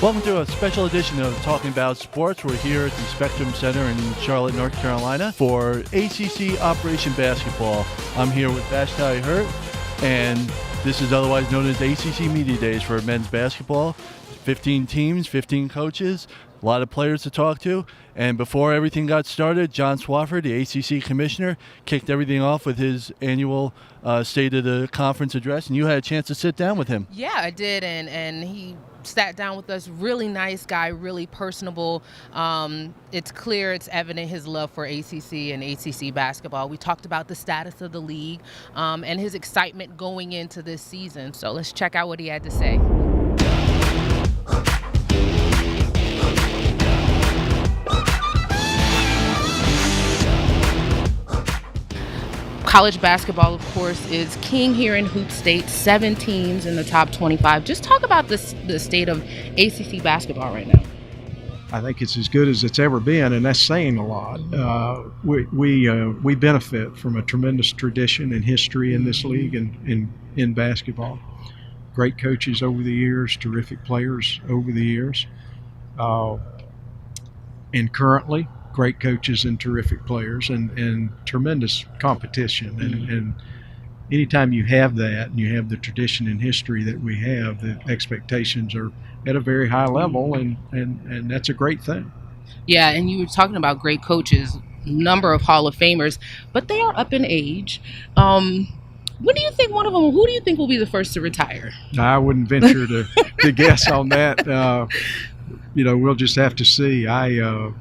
Welcome to a special edition of Talking About Sports. We're here at the Spectrum Center in Charlotte, North Carolina for ACC Operation Basketball. I'm here with Vashti Hurt, and this is otherwise known as ACC Media Days for men's basketball. 15 teams, 15 coaches, a lot of players to talk to. And before everything got started, John Swafford, the ACC commissioner, kicked everything off with his annual State of the Conference address, and you had a chance to sit down with him. Yeah, I did, and he sat down with us. Really nice guy, really personable. It's clear, it's evident his love for ACC and ACC basketball. We talked about the status of the league and his excitement going into this season. So let's check out what he had to say. College basketball, of course, is king here in Hoop State. 7 teams in the top 25. Just talk about the state of ACC basketball right now. I think it's as good as it's ever been, and that's saying a lot. We benefit from a tremendous tradition and history in this league and in basketball. Great coaches over the years, terrific players over the years, and currently great coaches and terrific players and tremendous competition. And anytime you have that and you have the tradition and history that we have, the expectations are at a very high level, and that's a great thing. Yeah, and you were talking about great coaches, number of Hall of Famers, but they are up in age. When do you think who do you think will be the first to retire? I wouldn't venture to guess on that. We'll just have to see. I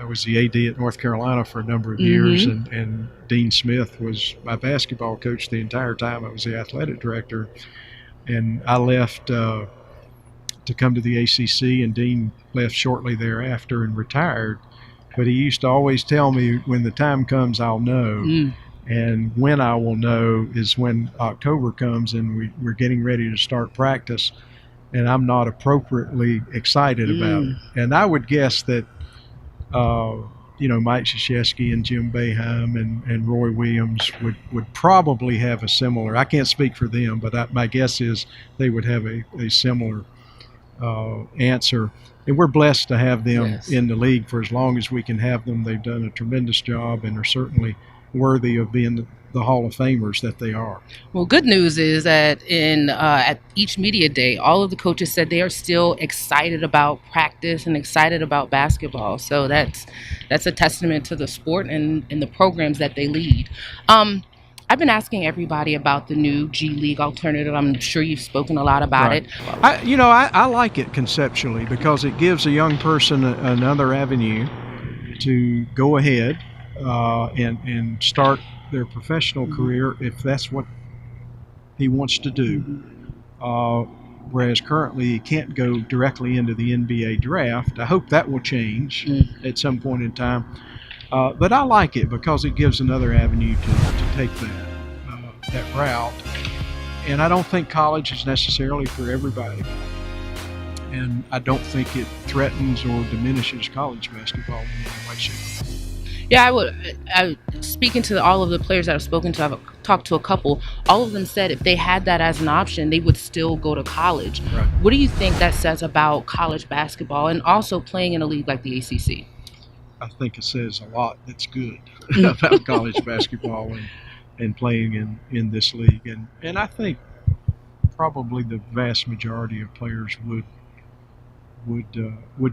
was the AD at North Carolina for a number of years, and Dean Smith was my basketball coach the entire time I was the athletic director. And I left to come to the ACC, and Dean left shortly thereafter and retired. But he used to always tell me, when the time comes, I'll know. And when I will know is when October comes and we're getting ready to start practice, and I'm not appropriately excited about it. And I would guess that Mike Krzyzewski and Jim Boeheim and Roy Williams would probably have a similar, I can't speak for them, but my guess is they would have a similar answer. And we're blessed to have them in the league for as long as we can have them. They've done a tremendous job and are certainly worthy of being the Hall of Famers that they are. Well, good news is that at each media day, all of the coaches said they are still excited about practice and excited about basketball. So that's a testament to the sport and the programs that they lead. I've been asking everybody about the new G League alternative. I'm sure you've spoken a lot about it. I like it conceptually because it gives a young person another avenue to go ahead and start their professional career if that's what he wants to do. Whereas currently he can't go directly into the NBA draft. I hope that will change at some point in time. But I like it because it gives another avenue to take that route. And I don't think college is necessarily for everybody. And I don't think it threatens or diminishes college basketball in any way, shape, or form. Yeah, speaking to all of the players that I've spoken to, I've talked to a couple, all of them said if they had that as an option, they would still go to college. Right. What do you think that says about college basketball and also playing in a league like the ACC? I think it says a lot that's good about college basketball and playing in this league. And I think probably the vast majority of players would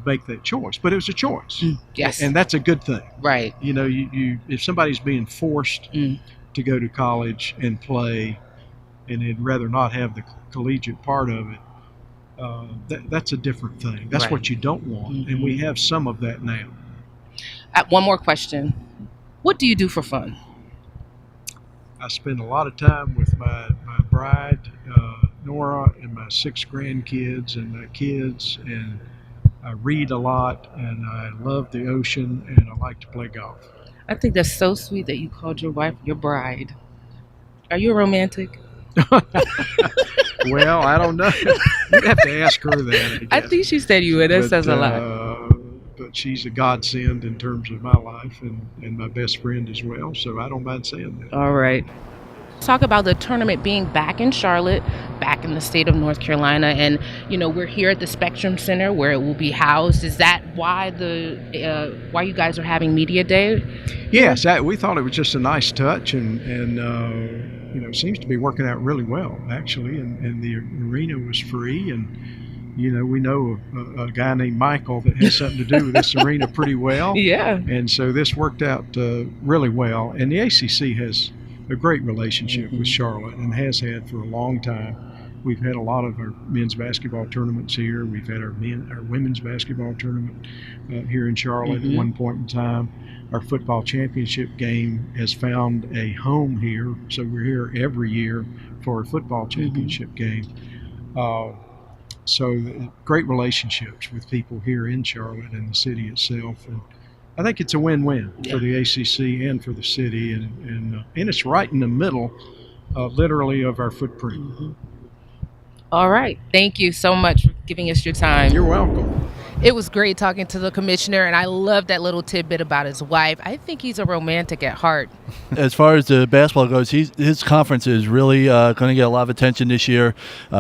make that choice, but it was a choice. Yes, and that's a good thing, right? You if somebody's being forced to go to college and play, and they'd rather not have the collegiate part of it, that's a different thing. That's right. What you don't want, and we have some of that now. One more question: what do you do for fun? I spend a lot of time with my bride, Nora, and my 6 grandkids and my kids, and I read a lot, and I love the ocean, and I like to play golf. I think that's so sweet that you called your wife your bride. Are you a romantic? Well, I don't know. You'd have to ask her that. I think she said you would. That says a lot. But she's a godsend in terms of my life and my best friend as well, so I don't mind saying that. All right. Talk about the tournament being back in Charlotte, back in the state of North Carolina, and we're here at the Spectrum Center where it will be housed. Is that why why you guys are having Media Day? Yes, we thought it was just a nice touch, and seems to be working out really well actually. And the arena was free, and we know a guy named Michael that has something to do with this arena pretty well. Yeah. And so this worked out really well. And the ACC has a great relationship with Charlotte and has had for a long time. We've had a lot of our men's basketball tournaments here. We've had our women's basketball tournament here in Charlotte at one point in time. Our football championship game has found a home here, so we're here every year for a football championship game. So great relationships with people here in Charlotte and the city itself, and I think it's a win-win for the ACC and for the city, and it's right in the middle, literally, of our footprint. All right. Thank you so much for giving us your time. You're welcome. It was great talking to the commissioner, and I love that little tidbit about his wife. I think he's a romantic at heart. As far as the basketball goes, his conference is really going to get a lot of attention this year.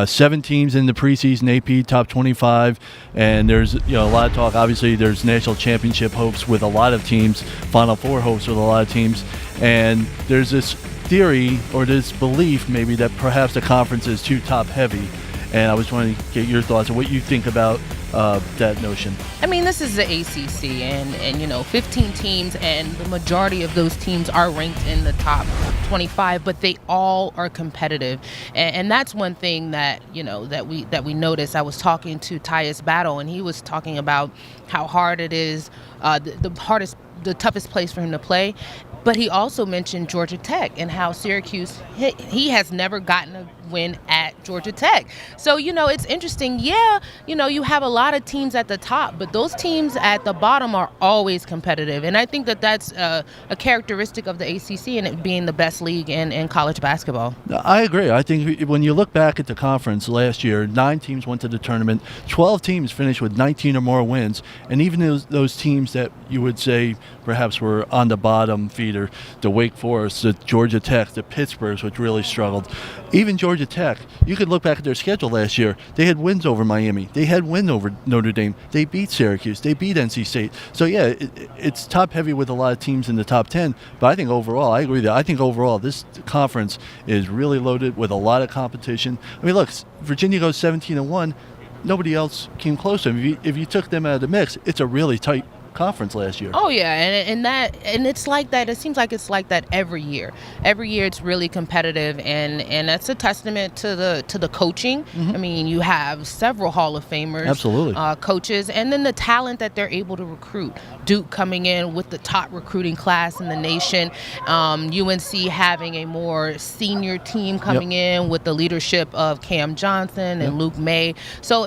7 teams in the preseason AP top 25, and there's a lot of talk. Obviously, there's national championship hopes with a lot of teams, Final Four hopes with a lot of teams, and there's this theory or this belief maybe that perhaps the conference is too top heavy. And I was wanting to get your thoughts on what you think about that notion. I mean, this is the ACC, and 15 teams, and the majority of those teams are ranked in the top 25, but they all are competitive, and that's one thing that that we noticed. I was talking to Tyus Battle, and he was talking about how hard it is, the toughest place for him to play. But he also mentioned Georgia Tech and how Syracuse, he has never gotten a win at Georgia Tech. So, it's interesting. Yeah, you have a lot of teams at the top, but those teams at the bottom are always competitive. And I think that that's a characteristic of the ACC and it being the best league in college basketball. I agree. I think when you look back at the conference last year, 9 teams went to the tournament, 12 teams finished with 19 or more wins. And even those teams that you would say perhaps were on the bottom feeder, the Wake Forest, the Georgia Tech, the Pittsburghs, which really struggled. Even Georgia Tech, you could look back at their schedule last year. They had wins over Miami. They had win over Notre Dame. They beat Syracuse. They beat NC State. So, yeah, it's top heavy with a lot of teams in the top 10. But I think overall, I agree that I think overall this conference is really loaded with a lot of competition. I mean, look, Virginia goes 17-1. Nobody else came close to them. If you took them out of the mix, it's a really tight conference last year. Oh yeah, and it's like that. It seems like it's like that every year. Every year it's really competitive, and that's a testament to the coaching. I mean, you have several Hall of Famers, absolutely, coaches, and then the talent that they're able to recruit. Duke coming in with the top recruiting class in the nation. UNC having a more senior team coming in with the leadership of Cam Johnson and Luke May. So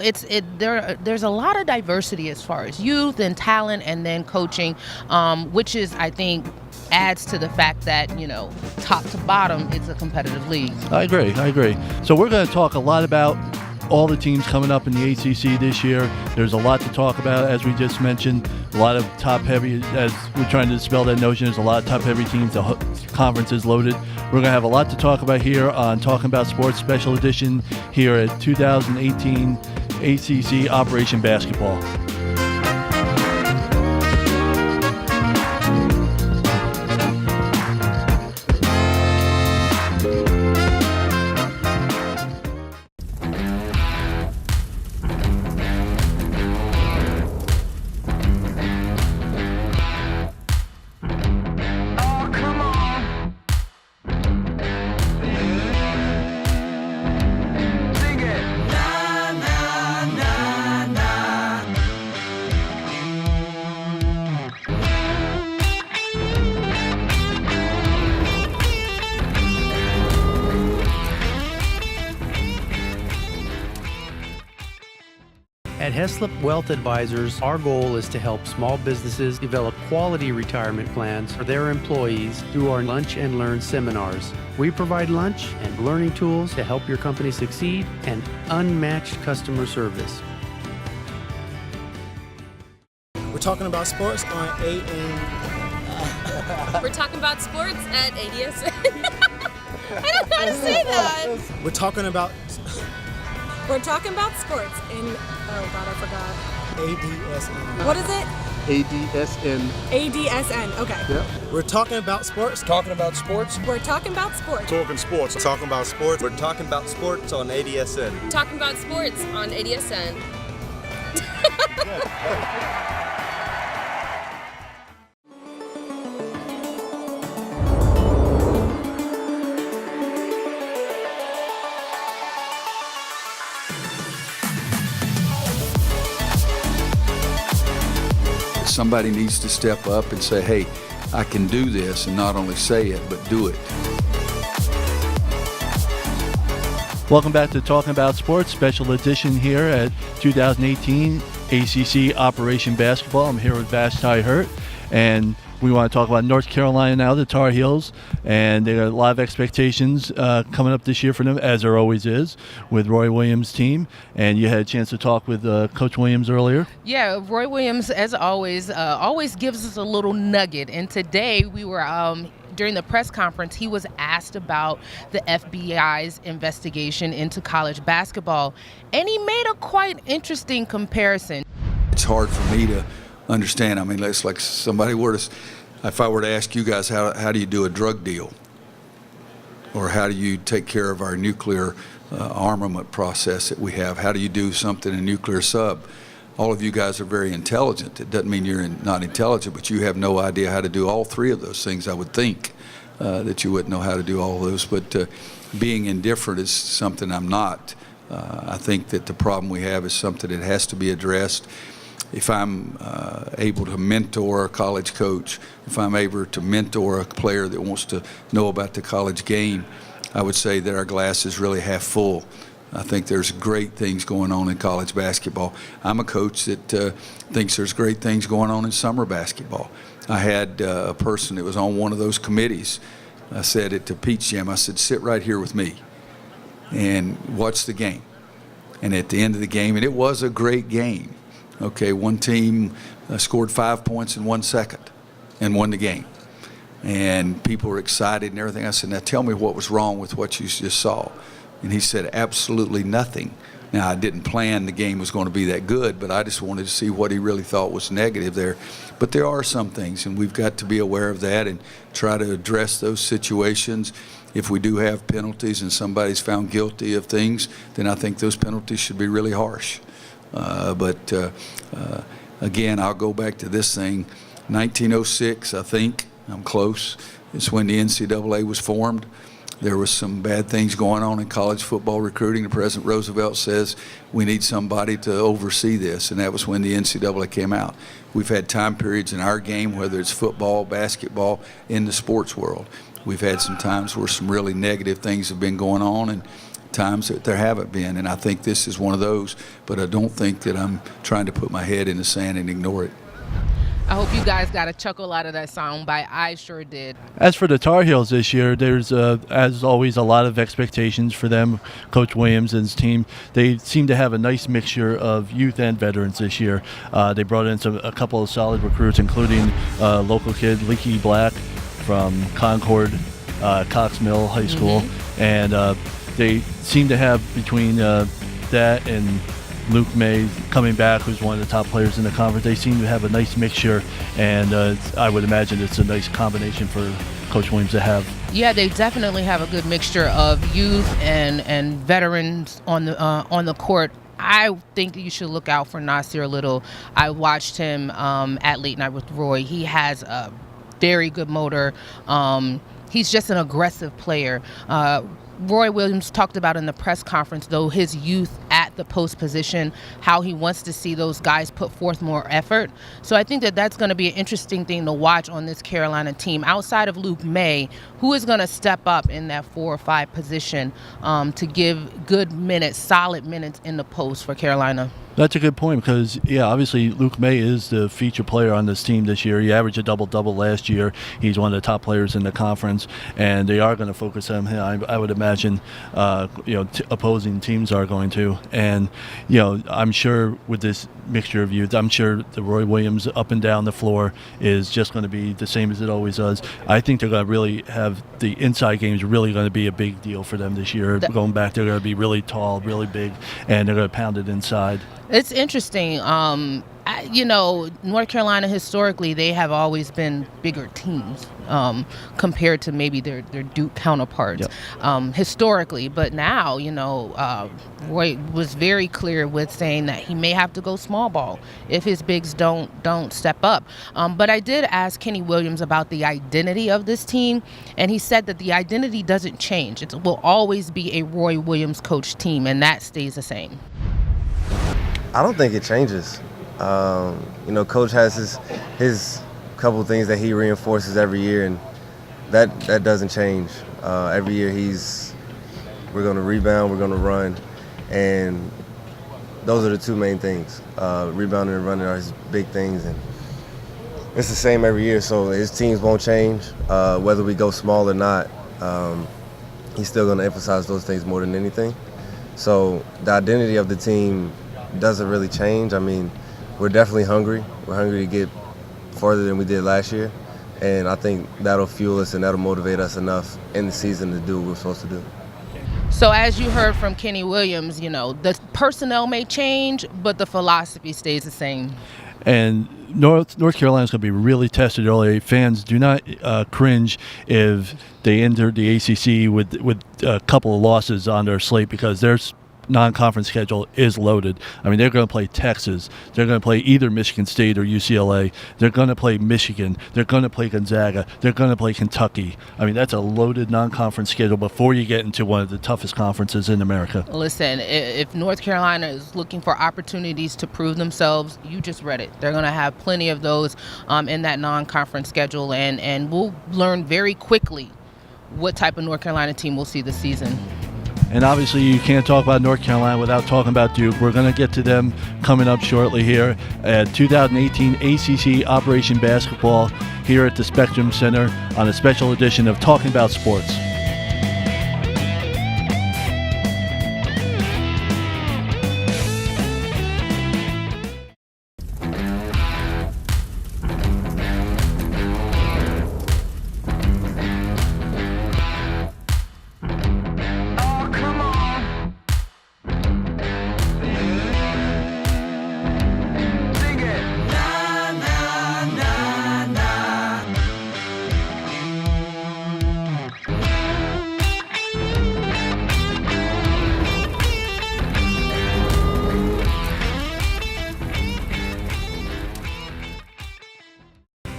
there's a lot of diversity as far as youth and talent, and then coaching, which is, I think, adds to the fact that, top to bottom, it's a competitive league. I agree. So we're going to talk a lot about all the teams coming up in the ACC this year. There's a lot to talk about, as we just mentioned. A lot of top-heavy, as we're trying to dispel that notion, there's a lot of top-heavy teams. The conference is loaded. We're going to have a lot to talk about here on Talking About Sports Special Edition here at 2018 ACC Operation Basketball. At Heslop Wealth Advisors, our goal is to help small businesses develop quality retirement plans for their employees through our Lunch and Learn seminars. We provide lunch and learning tools to help your company succeed and unmatched customer service. We're talking about sports on AM. We're talking about sports at ADS. I don't know how to say that. We're talking about We're talking about sports in, oh God, I forgot. ADSN. What is it? ADSN. ADSN, okay. Yep. We're talking about sports. Talking about sports. We're talking about sports. Talking sports. Talking about sports. We're talking about sports on ADSN. Talking about sports on ADSN. Somebody needs to step up and say, hey, I can do this, and not only say it, but do it. Welcome back to Talking About Sports, special edition here at 2018 ACC Operation Basketball. I'm here with Vashti Hurt, and we want to talk about North Carolina now, the Tar Heels, and there are a lot of expectations coming up this year for them, as there always is, with Roy Williams' team. And you had a chance to talk with Coach Williams earlier. Yeah, Roy Williams, as always gives us a little nugget. And today we were during the press conference, he was asked about the FBI's investigation into college basketball, and he made a quite interesting comparison. It's hard for me to understand. I mean, it's like somebody were to, if I were to ask you guys, how do you do a drug deal? Or how do you take care of our nuclear armament process that we have? How do you do something in nuclear sub? All of you guys are very intelligent. It doesn't mean you're not intelligent, but you have no idea how to do all three of those things. I would think that you wouldn't know how to do all those, but being indifferent is something I'm not. I think that the problem we have is something that has to be addressed. If I'm able to mentor a college coach, if I'm able to mentor a player that wants to know about the college game, I would say that our glass is really half full. I think there's great things going on in college basketball. I'm a coach that thinks there's great things going on in summer basketball. I had a person that was on one of those committees. I said it to Peach Jam. I said, sit right here with me and watch the game. And at the end of the game, and it was a great game, okay, one team scored 5 points in 1 second and won the game. And people were excited and everything. I said, now tell me what was wrong with what you just saw. And he said, absolutely nothing. Now, I didn't plan the game was going to be that good, but I just wanted to see what he really thought was negative there. But there are some things, and we've got to be aware of that and try to address those situations. If we do have penalties and somebody's found guilty of things, then I think those penalties should be really harsh. Again, I'll go back to this thing. 1906, I think, I'm close. It's when the NCAA was formed. There was some bad things going on in college football recruiting. President Roosevelt says we need somebody to oversee this, and that was when the NCAA came out. We've had time periods in our game, whether it's football, basketball, in the sports world. We've had some times where some really negative things have been going on and times that there haven't been, and I think this is one of those, but I don't think that I'm trying to put my head in the sand and ignore it. I hope you guys got a chuckle out of that soundbite. I sure did. As for the Tar Heels this year, there's, as always, a lot of expectations for them. Coach Williams and his team, they seem to have a nice mixture of youth and veterans this year. They brought in a couple of solid recruits, including local kid Leaky Black from Concord, Cox Mill High School. And they seem to have, between that and Luke May coming back, who's one of the top players in the conference, they seem to have a nice mixture, and I would imagine it's a nice combination for Coach Williams to have. Yeah, they definitely have a good mixture of youth and veterans on the court. I think you should look out for Nasir Little. I watched him at Late Night with Roy. He has a very good motor. He's just an aggressive player. Roy Williams talked about in the press conference, though, his youth at the post position, how he wants to see those guys put forth more effort. So I think that that's going to be an interesting thing to watch on this Carolina team. Outside of Luke May, who is going to step up in that 4 or 5 position to give good minutes, solid minutes in the post for Carolina? That's a good point because, obviously Luke May is the feature player on this team this year. He averaged a double-double last year. He's one of the top players in the conference, and they are going to focus on him. I would imagine, opposing teams are going to. And, I'm sure with this mixture of youth, I'm sure the Roy Williams up and down the floor is just going to be the same as it always does. I think they're going to really have the inside games really going to be a big deal for them this year. Going back, they're going to be really tall, really big, and they're going to pound it inside. It's interesting. North Carolina historically, they have always been bigger teams compared to maybe their Duke counterparts historically. But now, Roy was very clear with saying that he may have to go small ball if his bigs don't step up. But I did ask Kenny Williams about the identity of this team, and he said that the identity doesn't change. It will always be a Roy Williams coach team, and that stays the same. I don't think it changes. Coach has his couple of things that he reinforces every year, and that doesn't change. Every year we're going to rebound, we're going to run, and those are the two main things. Rebounding and running are his big things, and it's the same every year. So his teams won't change, whether we go small or not. He's still going to emphasize those things more than anything. So the identity of the team doesn't really change. I mean, we're definitely hungry. We're hungry to get farther than we did last year, and I think that'll fuel us and that'll motivate us enough in the season to do what we're supposed to do. So as you heard from Kenny Williams, the personnel may change, but the philosophy stays the same. And North Carolina's going to be really tested early. Fans, do not cringe if they enter the ACC with a couple of losses on their slate, because there's non-conference schedule is loaded. I mean, they're going to play Texas. They're going to play either Michigan State or UCLA. They're going to play Michigan. They're going to play Gonzaga. They're going to play Kentucky. I mean, that's a loaded non-conference schedule before you get into one of the toughest conferences in America. Listen, if North Carolina is looking for opportunities to prove themselves, you just read it. They're going to have plenty of those in that non-conference schedule, and we'll learn very quickly what type of North Carolina team we'll see this season. And obviously you can't talk about North Carolina without talking about Duke. We're going to get to them coming up shortly here at 2018 ACC Operation Basketball here at the Spectrum Center on a special edition of Talking About Sports.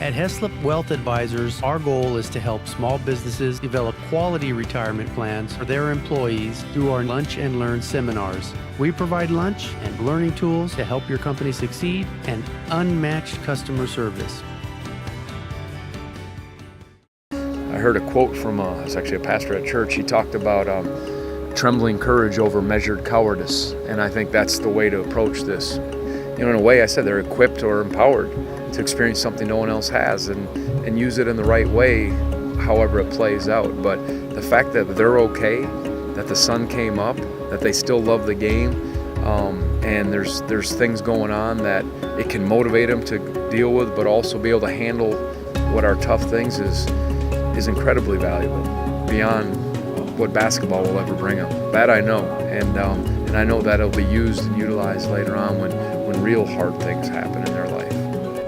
At Heslop Wealth Advisors, our goal is to help small businesses develop quality retirement plans for their employees through our Lunch and Learn seminars. We provide lunch and learning tools to help your company succeed and unmatched customer service. I heard a quote from it's actually a pastor at church. He talked about trembling courage over measured cowardice, and I think that's the way to approach this. In a way, I said they're equipped or empowered to experience something no one else has and use it in the right way, however it plays out. But the fact that they're okay, that the sun came up, that they still love the game, and there's things going on that it can motivate them to deal with, but also be able to handle what are tough things is incredibly valuable, beyond what basketball will ever bring them. That I know, and I know that it'll be used and utilized later on when real hard things happen in their life.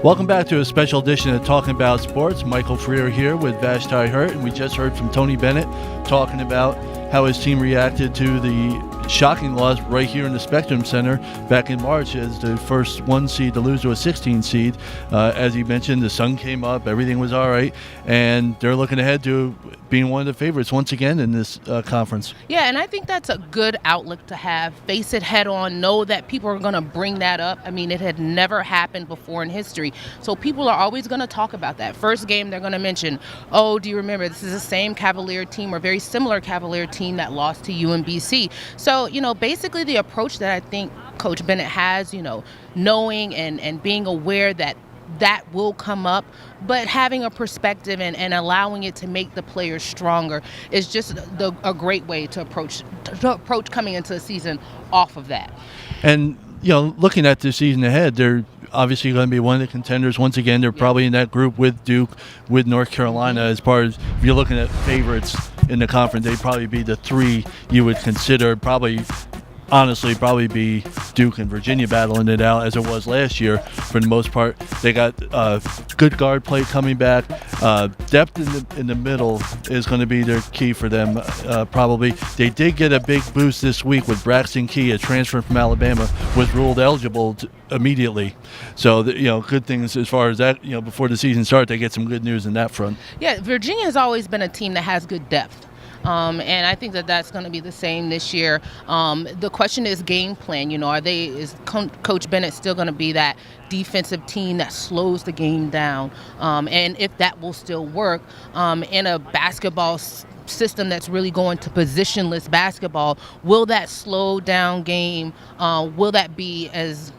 Welcome back to a special edition of Talking About Sports. Michael Freer here with Vashti Hurt, and we just heard from Tony Bennett talking about how his team reacted to the shocking loss right here in the Spectrum Center back in March as the first 1 seed to lose to a 16 seed. As he mentioned, the sun came up, everything was all right, and they're looking ahead to being one of the favorites once again in this conference. Yeah, and I think that's a good outlook to have. Face it head on, know that people are going to bring that up. I mean, it had never happened before in history. So people are always going to talk about that. First game, they're going to mention, do you remember, this is the same Cavalier team or very similar Cavalier team that lost to UMBC. So So, basically the approach that I think Coach Bennett has, knowing and being aware that will come up, but having a perspective and allowing it to make the players stronger is just a great way to approach coming into the season off of that. And, looking at the season ahead, they're obviously going to be one of the contenders. Once again, they're probably in that group with Duke, with North Carolina. As far as if you're looking at favorites in the conference, they'd probably be the three you would consider. Honestly, probably be Duke and Virginia battling it out as it was last year for the most part. They got good guard play coming back. Depth in the middle is going to be their key for them, probably. They did get a big boost this week with Braxton Key, a transfer from Alabama, was ruled eligible immediately. So, good things as far as that, before the season starts, they get some good news in that front. Yeah, Virginia has always been a team that has good depth. And I think that's going to be the same this year. The question is game plan. Is Coach Bennett still going to be that defensive team that slows the game down? And if that will still work in a basketball system that's really going to positionless basketball, will that slow down game? Will that be as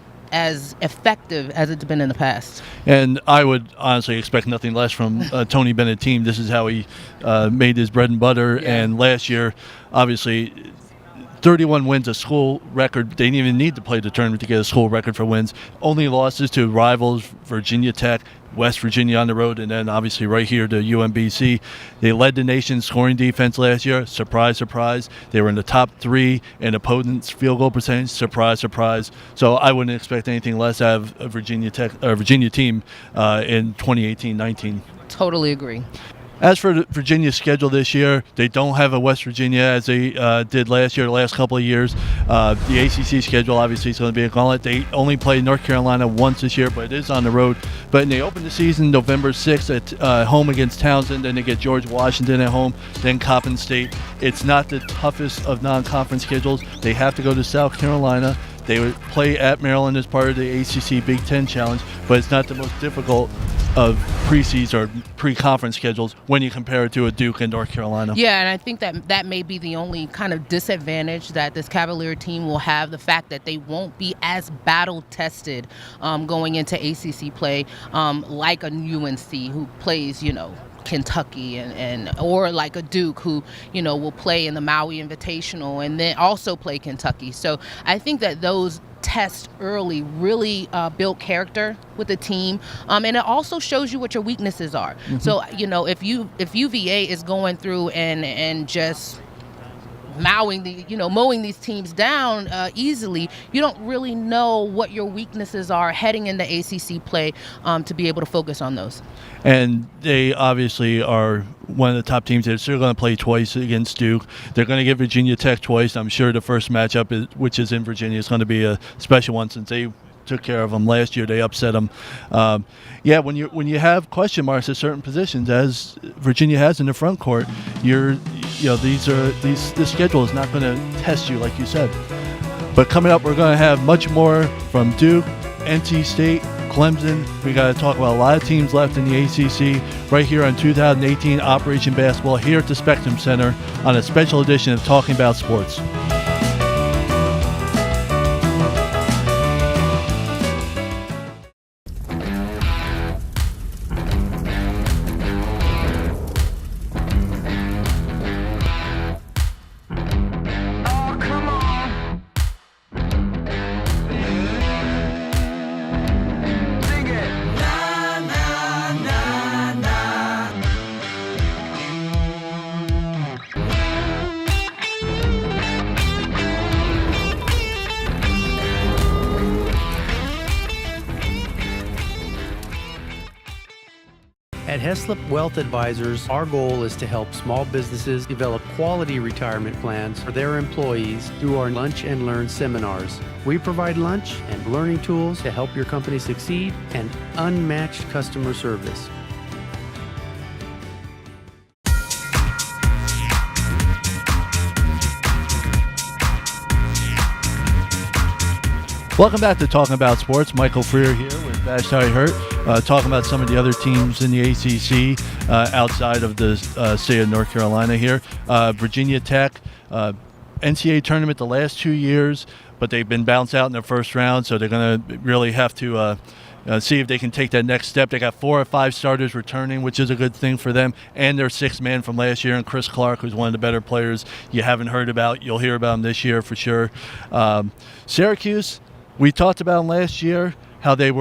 effective as it's been in the past? And I would honestly expect nothing less from Tony Bennett team. This is how he made his bread and butter. Yeah. And last year, obviously, 31 wins, a school record. They didn't even need to play the tournament to get a school record for wins. Only losses to rivals, Virginia Tech, West Virginia on the road, and then obviously right here to UMBC. They led the nation scoring defense last year. Surprise, surprise. They were in the top 3 in opponents' field goal percentage. Surprise, surprise. So I wouldn't expect anything less out of a Virginia team in 2018-19. Totally agree. As for Virginia's schedule this year, they don't have a West Virginia as they did last year, the last couple of years. The ACC schedule obviously is going to be a gauntlet. They only play North Carolina once this year, but it is on the road. But they open the season November 6th at home against Townsend. Then they get George Washington at home, then Coppin State. It's not the toughest of non-conference schedules. They have to go to South Carolina. They would play at Maryland as part of the ACC Big Ten Challenge, but it's not the most difficult of preseason or pre-conference schedules when you compare it to a Duke and North Carolina. Yeah, and I think that may be the only kind of disadvantage that this Cavalier team will have, the fact that they won't be as battle-tested going into ACC play like a UNC who plays, Kentucky or like a Duke who will play in the Maui Invitational and then also play Kentucky. So I think that those tests early really build character with the team, and it also shows you what your weaknesses are. Mm-hmm. So if UVA is going through and just mowing these teams down easily, you don't really know what your weaknesses are heading into ACC play to be able to focus on those. And they obviously are one of the top teams. They're still going to play twice against Duke. They're going to get Virginia Tech twice. I'm sure the first matchup, which is in Virginia, is going to be a special one since they took care of them last year. They upset them. When you have question marks at certain positions, as Virginia has in the front court, this schedule is not going to test you like you said. But coming up, we're going to have much more from Duke, NC State, Clemson. We got to talk about a lot of teams left in the ACC right here on 2018 Operation Basketball here at the Spectrum Center on a special edition of Talking About Sports. At Heslop Wealth Advisors, our goal is to help small businesses develop quality retirement plans for their employees through our Lunch and Learn seminars. We provide lunch and learning tools to help your company succeed and unmatched customer service. Welcome back to Talking About Sports. Michael Freer here with Vashti Hurt, talking about some of the other teams in the ACC outside of the state of North Carolina here. Virginia Tech, NCAA tournament the last 2 years, but they've been bounced out in the first round, so they're going to really have to see if they can take that next step. They got 4 or 5 starters returning, which is a good thing for them, and their 6th man from last year, and Chris Clark, who's one of the better players you haven't heard about. You'll hear about him this year for sure. Syracuse, we talked about them last year, how they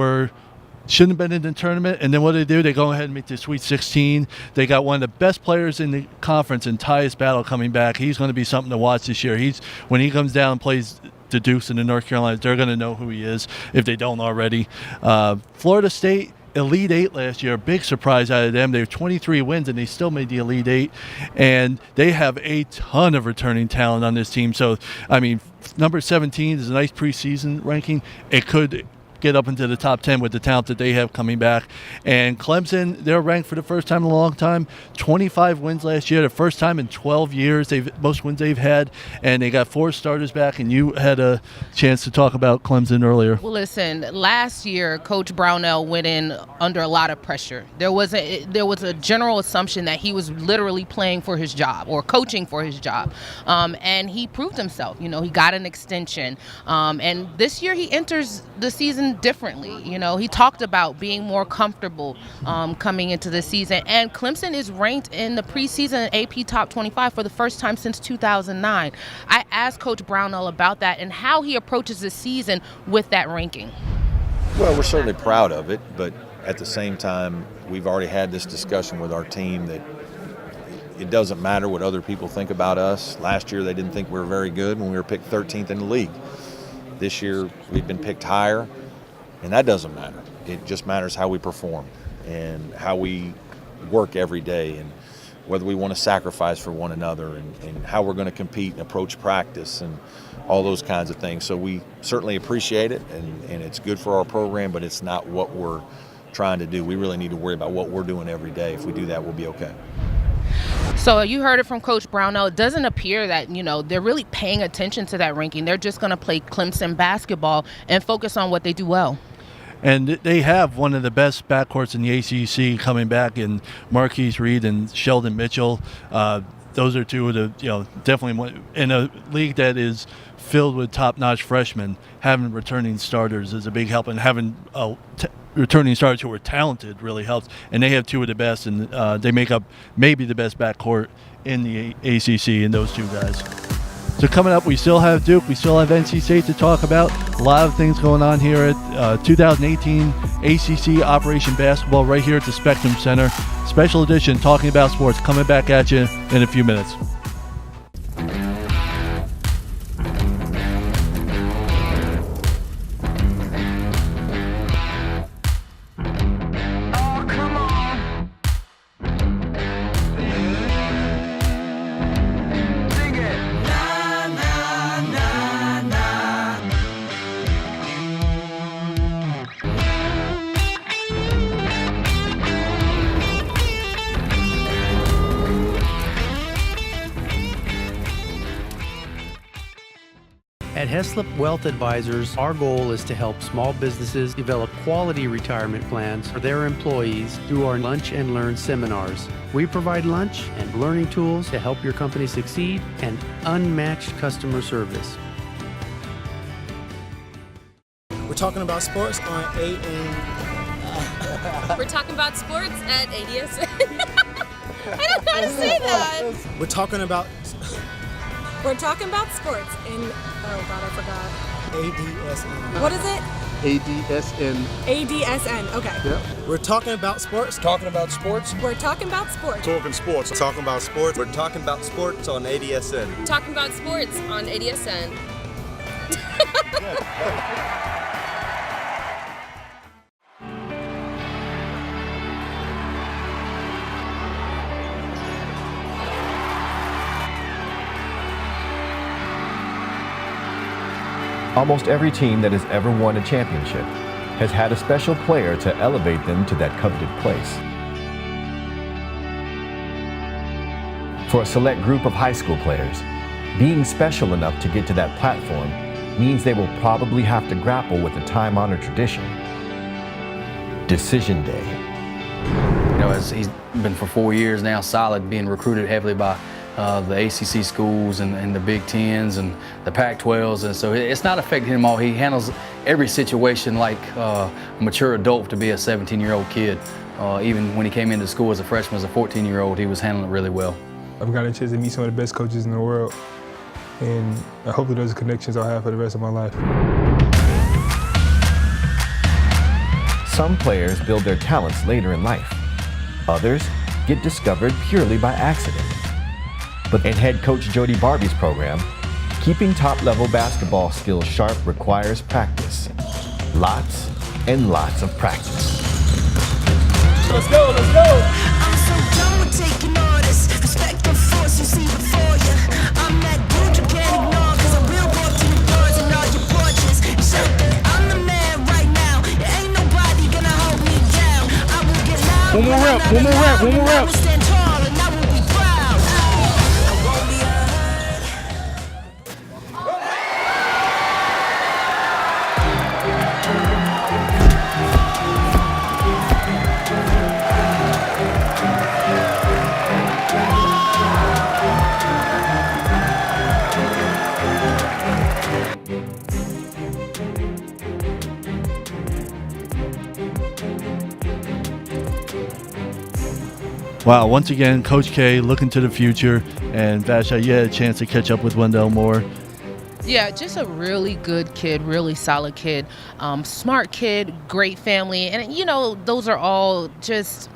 shouldn't have been in the tournament, and then what do? They go ahead and make the Sweet 16. They got one of the best players in the conference in Tyus Battle coming back. He's going to be something to watch this year. When he comes down and plays the Dukes and the North Carolina, they're going to know who he is if they don't already. Florida State, Elite 8 last year, a big surprise out of them. They have 23 wins and they still made the Elite 8, and they have a ton of returning talent on this team. So, I mean, number 17 is a nice preseason ranking. It could get up into the top 10 with the talent that they have coming back. And Clemson, they're ranked for the first time in a long time. 25 wins last year, the first time in 12 years, most wins they've had, and they got 4 starters back, and you had a chance to talk about Clemson earlier. Well, listen, last year, Coach Brownell went in under a lot of pressure. There was a general assumption that he was literally playing for his job or coaching for his job, and he proved himself. He got an extension, and this year he enters the season differently. He talked about being more comfortable coming into the season, and Clemson is ranked in the preseason AP Top 25 for the first time since 2009. I asked Coach Brownell about that and how he approaches the season with that ranking. Well, we're certainly proud of it, but at the same time, we've already had this discussion with our team that it doesn't matter what other people think about us. Last year, they didn't think we were very good when we were picked 13th in the league. This year, we've been picked higher, and that doesn't matter. It just matters how we perform and how we work every day and whether we want to sacrifice for one another and how we're going to compete and approach practice and all those kinds of things. So we certainly appreciate it, and it's good for our program, but it's not what we're trying to do. We really need to worry about what we're doing every day. If we do that, we'll be okay. So you heard it from Coach Brownell. It doesn't appear that, they're really paying attention to that ranking. They're just going to play Clemson basketball and focus on what they do well. And they have one of the best backcourts in the ACC coming back in Marquise Reed and Sheldon Mitchell. Those are two of the, definitely in a league that is filled with top-notch freshmen. Having returning starters is a big help, and having returning starters who are talented really helps. And they have two of the best, and they make up maybe the best backcourt in the ACC in those two guys. So coming up, we still have Duke, we still have NC State to talk about. A lot of things going on here at 2018 ACC Operation Basketball right here at the Spectrum Center. Special edition, talking about sports, coming back at you in a few minutes. At Heslop Wealth Advisors, our goal is to help small businesses develop quality retirement plans for their employees through our Lunch and Learn seminars. We provide lunch and learning tools to help your company succeed and unmatched customer service. We're talking about sports on We're talking about sports at ADSN. I don't know how to say that. We're talking about sports in, oh God, I forgot. ADSN. What is it? ADSN. ADSN, okay. Yep. We're talking about sports. Talking about sports. We're talking about sports. Talking sports. Talking about sports. We're talking about sports on ADSN. Talking about sports on ADSN. Almost every team that has ever won a championship has had a special player to elevate them to that coveted place. For a select group of high school players, being special enough to get to that platform means they will probably have to grapple with a time-honored tradition: Decision Day. As he's been for 4 years now, solid, being recruited heavily by the ACC schools and the Big Tens and the Pac-12s, and so it's not affecting him all. He handles every situation like a mature adult to be a 17-year-old kid. Even when he came into school as a freshman, as a 14-year-old, he was handling it really well. I've got a chance to meet some of the best coaches in the world, and hopefully those connections I'll have for the rest of my life. Some players build their talents later in life. Others get discovered purely by accident. But in head coach Jody Barbie's program, keeping top-level basketball skills sharp requires practice. Lots and lots of practice. Let's go, let's go! I'm so done with taking orders. Respect the force you see before you. I'm that dude you can't ignore, cause I will walk to your doors and all your porches. Shout that I'm the man right now. There ain't nobody gonna hold me down. I will get loud. One more rep, one more rep, one more rep. I will stand tall and I will be proud. I won't be unheard. Wow, once again, Coach K looking to the future, and Vasha, you had a chance to catch up with Wendell Moore. Yeah, just a really good kid, really solid kid, smart kid, great family. And, you know, those are all just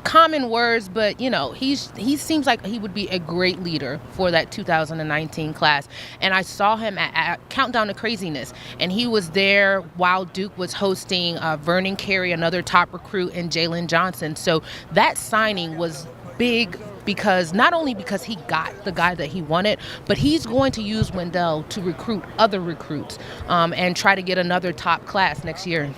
common words, but, you know, he seems like he would be a great leader for that 2019 class. And I saw him at Countdown to Craziness, and he was there while Duke was hosting Vernon Carey, another top recruit, and Jalen Johnson. So that signing was big because not only because he got the guy that he wanted, but he's going to use Wendell to recruit other recruits and try to get another top class next year.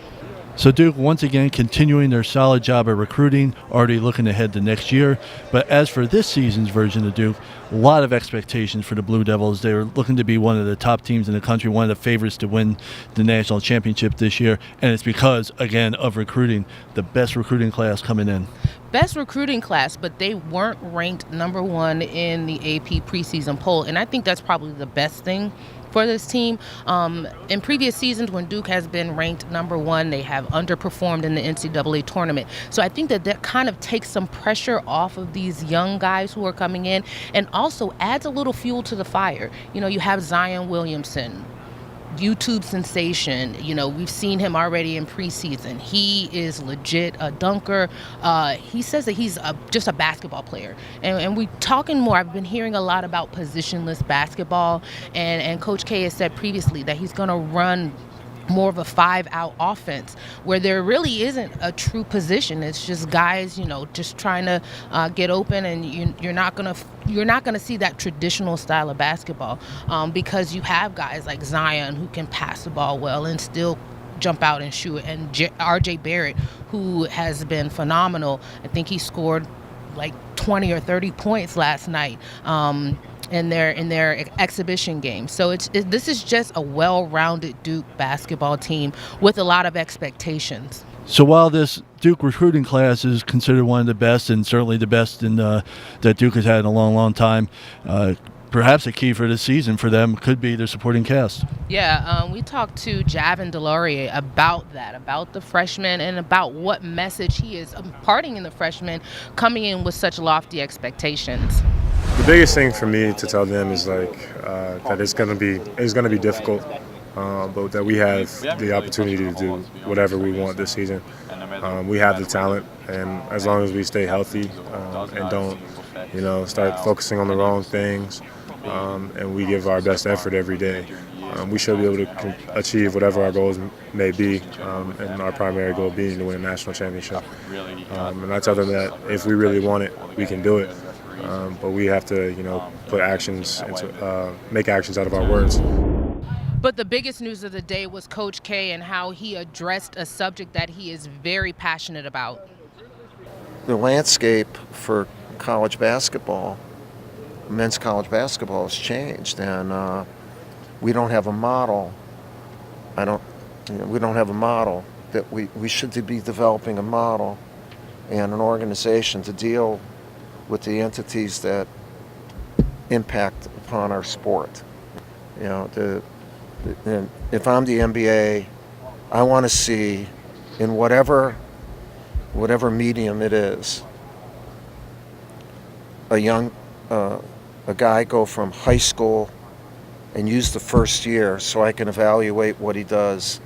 So Duke, once again, continuing their solid job of recruiting, already looking ahead to next year. But as for this season's version of Duke, a lot of expectations for the Blue Devils. They're looking to be one of the top teams in the country, one of the favorites to win the national championship this year. And it's because, again, of recruiting, the best recruiting class coming in. Best recruiting class, but they weren't ranked number one in the AP preseason poll. And I think that's probably the best thing for this team. In previous seasons, when Duke has been ranked number one, they have underperformed in the NCAA tournament. So I think that kind of takes some pressure off of these young guys who are coming in, and also adds a little fuel to the fire. You know, you have Zion Williamson, YouTube sensation. You know, we've seen him already in preseason. He is legit a dunker. He says that he's just a basketball player. And we talking more. I've been hearing a lot about positionless basketball. And Coach K has said previously that he's going to run more of a 5-out offense where there really isn't a true position. It's just guys, you know, just trying to get open, and you're not gonna see that traditional style of basketball because you have guys like Zion who can pass the ball well and still jump out and shoot, and RJ Barrett, who has been phenomenal. I think he scored like 20 or 30 points last night in their exhibition game. So this is just a well-rounded Duke basketball team with a lot of expectations. So while this Duke recruiting class is considered one of the best, and certainly the best that Duke has had in a long, long time, perhaps a key for this season for them could be their supporting cast. Yeah, we talked to Javin DeLaurier about that, about the freshmen, and about what message he is imparting in the freshmen coming in with such lofty expectations. The biggest thing for me to tell them is that it's gonna be difficult, but that we have the opportunity to do whatever we want this season. We have the talent, and as long as we stay healthy and don't, start focusing on the wrong things, and we give our best effort every day, we should be able to achieve whatever our goals may be, and our primary goal being to win a national championship. And I tell them that if we really want it, we can do it. But we have to, put actions make actions out of our words. But the biggest news of the day was Coach K and how he addressed a subject that he is very passionate about. The landscape for college basketball, men's college basketball, has changed, and we don't have a model. We don't have a model that we should be developing a model and an organization to deal with the entities that impact upon our sport. You know, and if I'm the NBA, I want to see in whatever medium it is, a guy go from high school and use the first year so I can evaluate what he does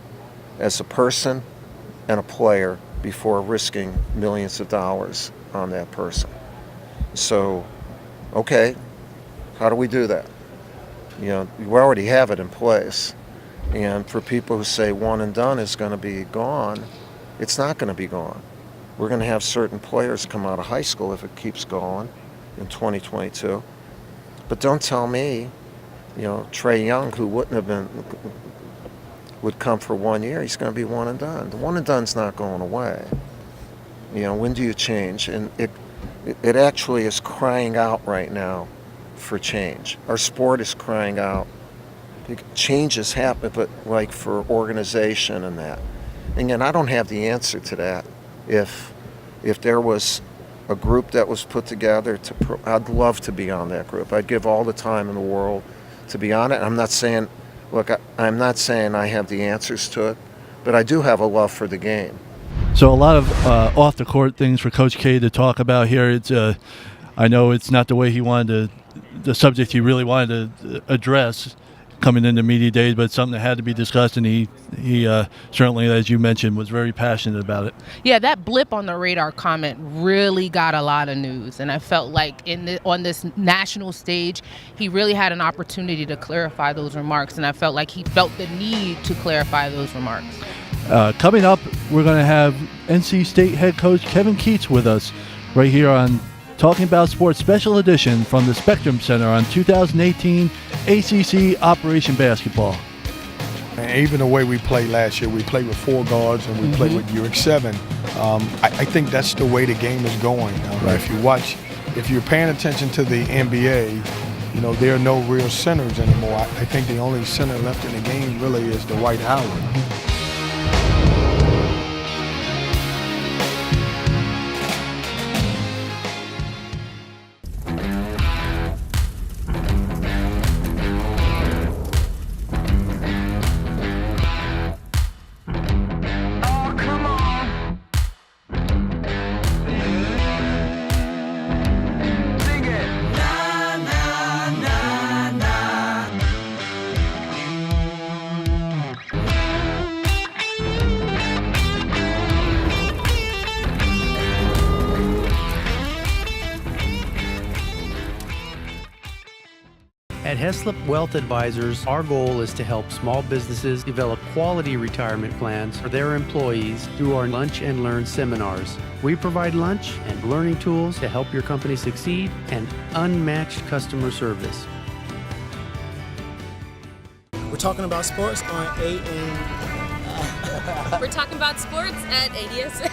as a person and a player before risking millions of dollars on that person. So, okay, how do we do that? You know, we already have it in place. And for people who say one and done is going to be gone, it's not going to be gone. We're going to have certain players come out of high school if it keeps going in 2022. But don't tell me, you know, Trae Young, who would come for 1 year, he's going to be one and done. The one and done's not going away. You know, when do you change? And it actually is crying out right now for change. Our sport is crying out. Changes happen, but like for organization and that. And again, I don't have the answer to that. If there was a group that was put together, I'd love to be on that group. I'd give all the time in the world to be on it. I'm not saying, look, I'm not saying I have the answers to it, but I do have a love for the game. So a lot of off the court things for Coach K to talk about here. It's I know it's not the way he wanted the subject he really wanted to address coming into media days, but it's something that had to be discussed, and he certainly, as you mentioned, was very passionate about it. Yeah, that blip on the radar comment really got a lot of news, and I felt like on this national stage, he really had an opportunity to clarify those remarks, and I felt like he felt the need to clarify those remarks. Coming up, we're going to have NC State head coach Kevin Keatts with us right here on Talking About Sports Special Edition from the Spectrum Center on 2018 ACC Operation Basketball. And even the way we played last year, we played with 4 guards and we played with Uric 7. I think that's the way the game is going. Right. If you're paying attention to the NBA, you know, there are no real centers anymore. I think the only center left in the game really is Dwight Howard. At Heslop Wealth Advisors, our goal is to help small businesses develop quality retirement plans for their employees through our Lunch and Learn seminars. We provide lunch and learning tools to help your company succeed and unmatched customer service. We're talking about sports on We're talking about sports at ADSN.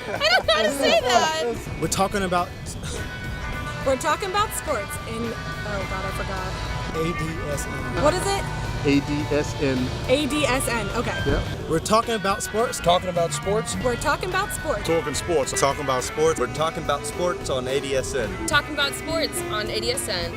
I don't know how to say that. We're talking about sports in, oh God, I forgot. ADSN. What is it? ADSN. ADSN, okay. Yeah. We're talking about sports. Talking about sports. We're talking about sports. Talking sports. Talking about sports. We're talking about sports on ADSN. Talking about sports on ADSN.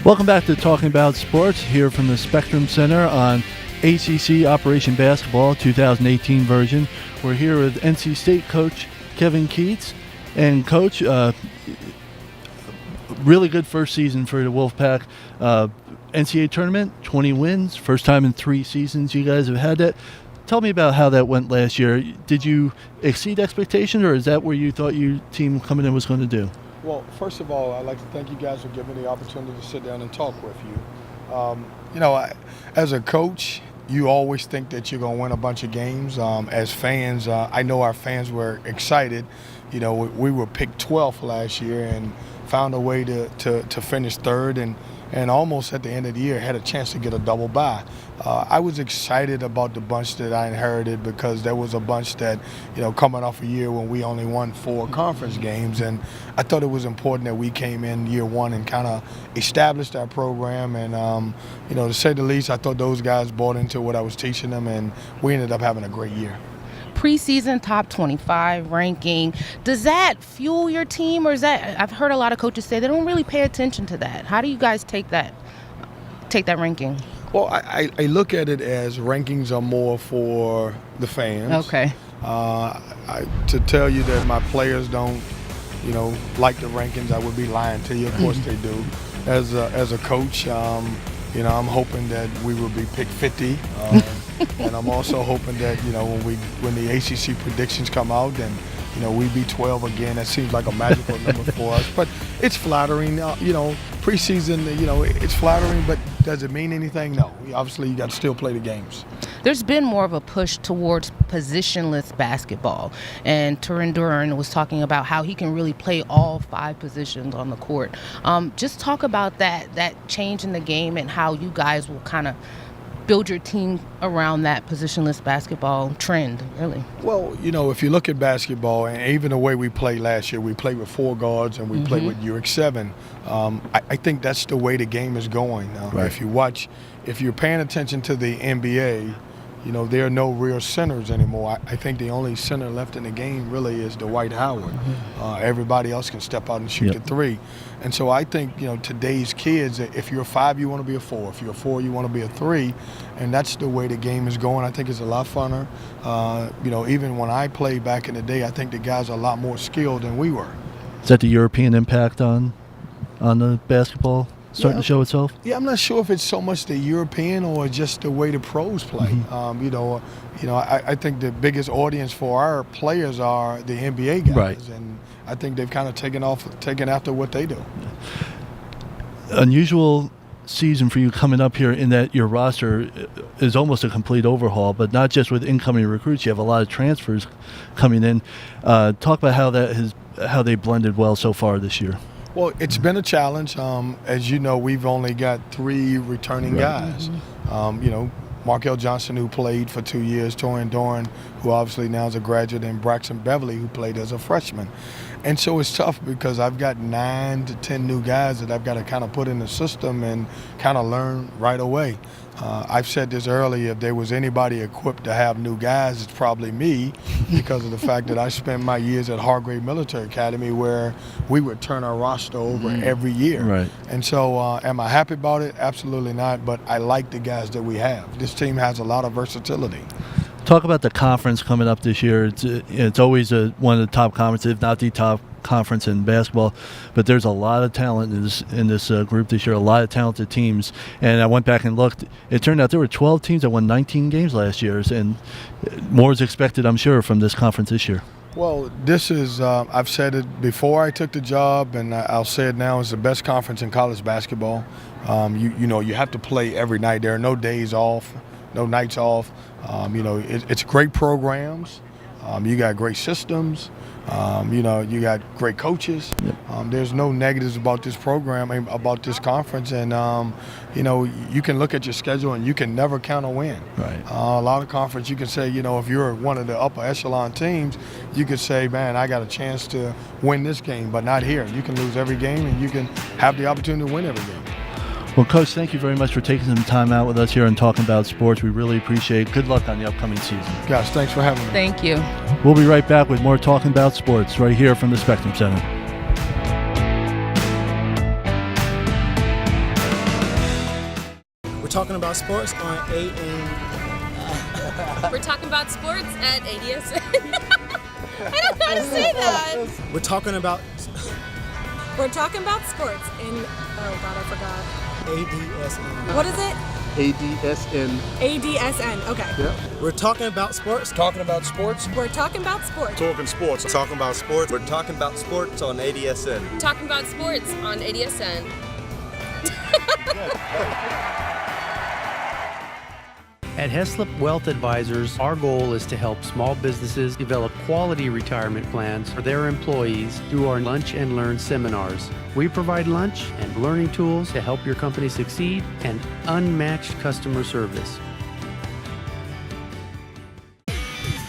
Welcome back to Talking About Sports here from the Spectrum Center on ACC Operation Basketball 2018 version. We're here with NC State coach Kevin Keatts. And coach, really good first season for the Wolfpack. NCAA tournament, 20 wins, first time in 3 seasons you guys have had that. Tell me about how that went last year. Did you exceed expectations, or is that where you thought your team coming in was going to do? Well, first of all, I'd like to thank you guys for giving me the opportunity to sit down and talk with you. You know, as a coach, you always think that you're going to win a bunch of games. As fans, I know our fans were excited. You know, we were picked 12th last year, and found a way to finish third and almost at the end of the year had a chance to get a double bye. I was excited about the bunch that I inherited because there was a bunch that, coming off a year when we only won 4 conference games, and I thought it was important that we came in year one and kind of established our program. And, to say the least, I thought those guys bought into what I was teaching them, and we ended up having a great year. Preseason top 25 ranking, does that fuel your team, or is that, I've heard a lot of coaches say they don't really pay attention to that. How do you guys take that ranking? Well, I look at it as rankings are more for the fans. Okay. To tell you that my players don't, like the rankings, I would be lying to you. Of course they do. As a coach, I'm hoping that we will be picked 50. And I'm also hoping that, when the ACC predictions come out, then, we be 12 again. That seems like a magical number for us. But it's flattering, preseason, it's flattering, but does it mean anything? No. Obviously, you got to still play the games. There's been more of a push towards positionless basketball. And Turin Duran was talking about how he can really play all 5 positions on the court. Just talk about that change in the game and how you guys will kind of build your team around that positionless basketball trend, really. Well, if you look at basketball, and even the way we played last year, we played with 4 guards and we played with Uric 7. I think that's the way the game is going. Right. If you're paying attention to the NBA, there are no real centers anymore. I think the only center left in the game really is Dwight Howard. Everybody else can step out and shoot the 3. And so I think, today's kids, if you're a 5, you want to be a 4. If you're a 4, you want to be a 3. And that's the way the game is going. I think it's a lot funner. Even when I played back in the day, I think the guys are a lot more skilled than we were. Is that the European impact on the basketball starting to show itself? Yeah, I'm not sure if it's so much the European or just the way the pros play. I think the biggest audience for our players are the NBA guys. Right. And I think they've kind of taken after what they do. Unusual season for you coming up here in that your roster is almost a complete overhaul, but not just with incoming recruits. You have a lot of transfers coming in. Talk about how they blended well so far this year. Well, it's been a challenge. As you know, we've only got 3 returning guys. Markel Johnson, who played for 2 years, Turin Duran, who obviously now is a graduate, and Braxton Beverly, who played as a freshman. And so it's tough because I've got 9 to 10 new guys that I've got to kind of put in the system and kind of learn right away. I've said this earlier, if there was anybody equipped to have new guys, it's probably me, because of the fact that I spent my years at Hargrave Military Academy where we would turn our roster over every year. Right. And so am I happy about it? Absolutely not, but I like the guys that we have. This team has a lot of versatility. Talk about the conference coming up this year. It's always one of the top conferences, if not the top conference in basketball, but there's a lot of talent in this group this year, a lot of talented teams. And I went back and looked. It turned out there were 12 teams that won 19 games last year, and more is expected, I'm sure, from this conference this year. Well, this is, I've said it before I took the job, and I'll say it now, it's the best conference in college basketball. You have to play every night. There are no days off, no nights off. It's great programs. You got great systems. You got great coaches. There's no negatives about this program, about this conference, and you can look at your schedule and you can never count a win. Right. A lot of conference, you can say, if you're one of the upper echelon teams, you could say, man, I got a chance to win this game, but not here. You can lose every game, and you can have the opportunity to win every game. Well, Coach, thank you very much for taking some time out with us here and talking about sports. We really appreciate it. Good luck on the upcoming season. Guys, thanks for having me. Thank you. We'll be right back with more Talking About Sports right here from the Spectrum Center. We're talking about sports on AM. We're talking about sports at ADS. I don't know how to say that. We're talking about sports in, oh God, I forgot. ADSN. What is it? ADSN. ADSN, okay. Yeah. We're talking about sports. Talking about sports. We're talking about sports. Talking sports. Talking about sports. We're talking about sports on ADSN. Talking about sports on ADSN. At Heslop Wealth Advisors, our goal is to help small businesses develop quality retirement plans for their employees through our Lunch and Learn seminars. We provide lunch and learning tools to help your company succeed and unmatched customer service.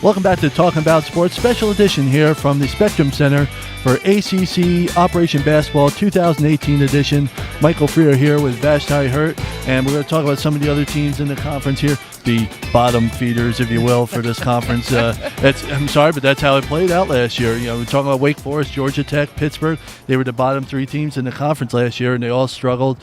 Welcome back to Talking About Sports, special edition here from the Spectrum Center for ACC Operation Basketball 2018 edition. Michael Freer here with Vashti Hurt, and we're going to talk about some of the other teams in the conference here, the bottom feeders, if you will, for this conference. I'm sorry, but that's how it played out last year. You know, we're talking about Wake Forest, Georgia Tech, Pittsburgh. They were the bottom three teams in the conference last year, and they all struggled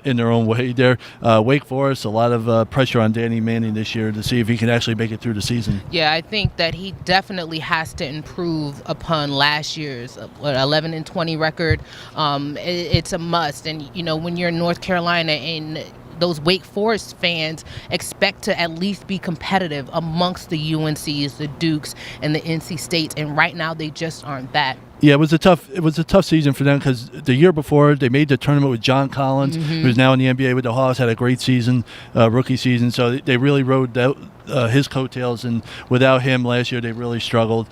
in their own way there. Wake Forest, a lot of pressure on Danny Manning this year to see if he can actually make it through the season. Yeah, I think that he definitely has to improve upon last year's 11-20 record. It's a must. And, you know, when you're in North Carolina and those Wake Forest fans expect to at least be competitive amongst the UNCs, the Dukes, and the NC States. And right now they just aren't that. Yeah, it was a tough season for them because the year before they made the tournament with John Collins, who's now in the NBA with the Hawks, had a great season, rookie season. So they really rode his coattails, and without him last year they really struggled.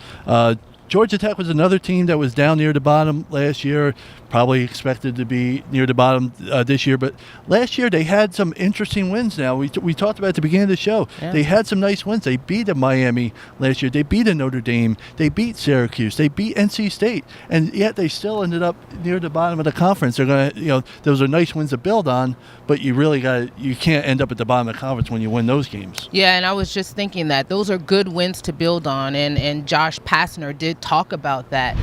Georgia Tech was another team that was down near the bottom last year, probably expected to be near the bottom this year. But last year they had some interesting wins now. We talked about at the beginning of the show. Yeah. They had some nice wins. They beat a Miami last year. They beat a Notre Dame. They beat Syracuse. They beat NC State. And yet they still ended up near the bottom of the conference. They're going to, those are nice wins to build on, but you can't end up at the bottom of the conference when you win those games. Yeah, and I was just thinking that those are good wins to build on, and Josh Pastner did talk about that.